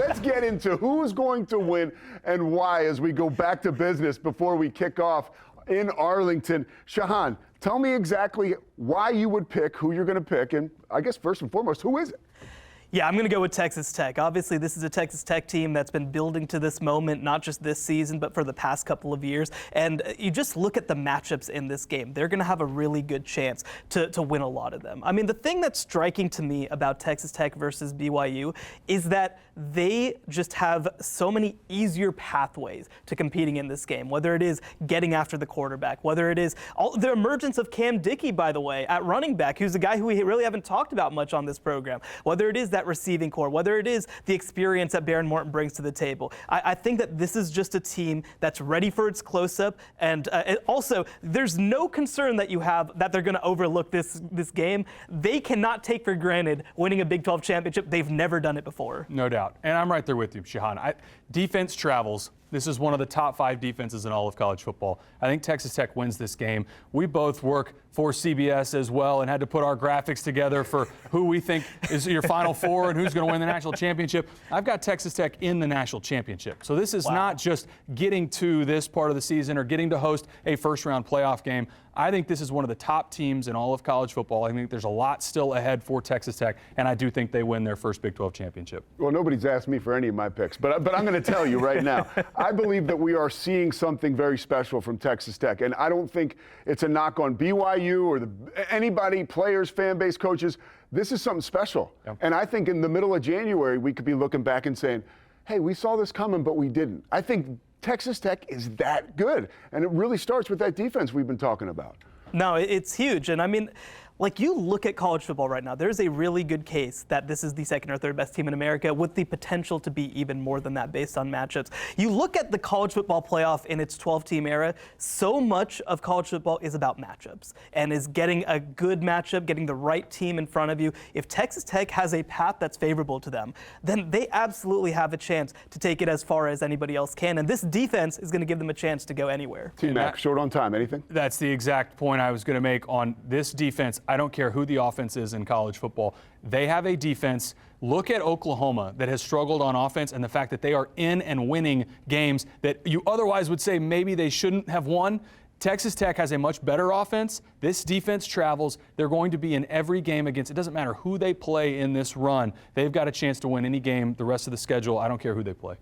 let's get into who's going to win and why as we go back to business before we kick off in Arlington. Shahan, tell me exactly why you would pick who you're going to pick, and I guess first and foremost, who is it? Yeah, I'm going to go with Texas Tech. Obviously, this is a Texas Tech team that's been building to this moment, not just this season, but for the past couple of years. And you just look at the matchups in this game. They're going to have a really good chance to win a lot of them. I mean, the thing that's striking to me about Texas Tech versus BYU is that they just have so many easier pathways to competing in this game, whether it is getting after the quarterback, whether it is the emergence of Cam Dickey, by the way, at running back, who's a guy who we really haven't talked about much on this program, whether it is that receiving core, whether it is the experience that Baron Morton brings to the table. I think that this is just a team that's ready for its close-up, and also there's no concern that you have that they're going to overlook this game. They cannot take for granted winning a Big 12 championship. They've never done it before. No doubt. And I'm right there with you, Shahan. Defense travels. This is one of the top 5 defenses in all of college football. I think Texas Tech wins this game. We both work for CBS as well and had to put our graphics together for who we think is your Final Four and who's going to win the national championship. I've got Texas Tech in the national championship. So this is not just getting to this part of the season or getting to host a first-round playoff game. I think this is one of the top teams in all of college football. I think there's a lot still ahead for Texas Tech, and I do think they win their first Big 12 championship. Well, nobody's asked me for any of my picks, but I'm going to tell you right now. I believe that we are seeing something very special from Texas Tech, and I don't think it's a knock on BYU or anybody, players, fan base, coaches. This is something special. Yep. And I think in the middle of January, we could be looking back and saying, hey, we saw this coming, but we didn't. I think Texas Tech is that good, and it really starts with that defense we've been talking about. No, it's huge, and I mean, like, you look at college football right now, there's a really good case that this is the second or third best team in America with the potential to be even more than that based on matchups. You look at the college football playoff in its 12-team era, so much of college football is about matchups and is getting a good matchup, getting the right team in front of you. If Texas Tech has a path that's favorable to them, then they absolutely have a chance to take it as far as anybody else can, and this defense is going to give them a chance to go anywhere. T-Mac, short on time, anything? That's the exact point I was going to make on this defense. I don't care who the offense is in college football. They have a defense. Look at Oklahoma that has struggled on offense, and the fact that they are in and winning games that you otherwise would say maybe they shouldn't have won. Texas Tech has a much better offense. This defense travels. They're going to be in every game against. It doesn't matter who they play in this run. They've got a chance to win any game the rest of the schedule. I don't care who they play.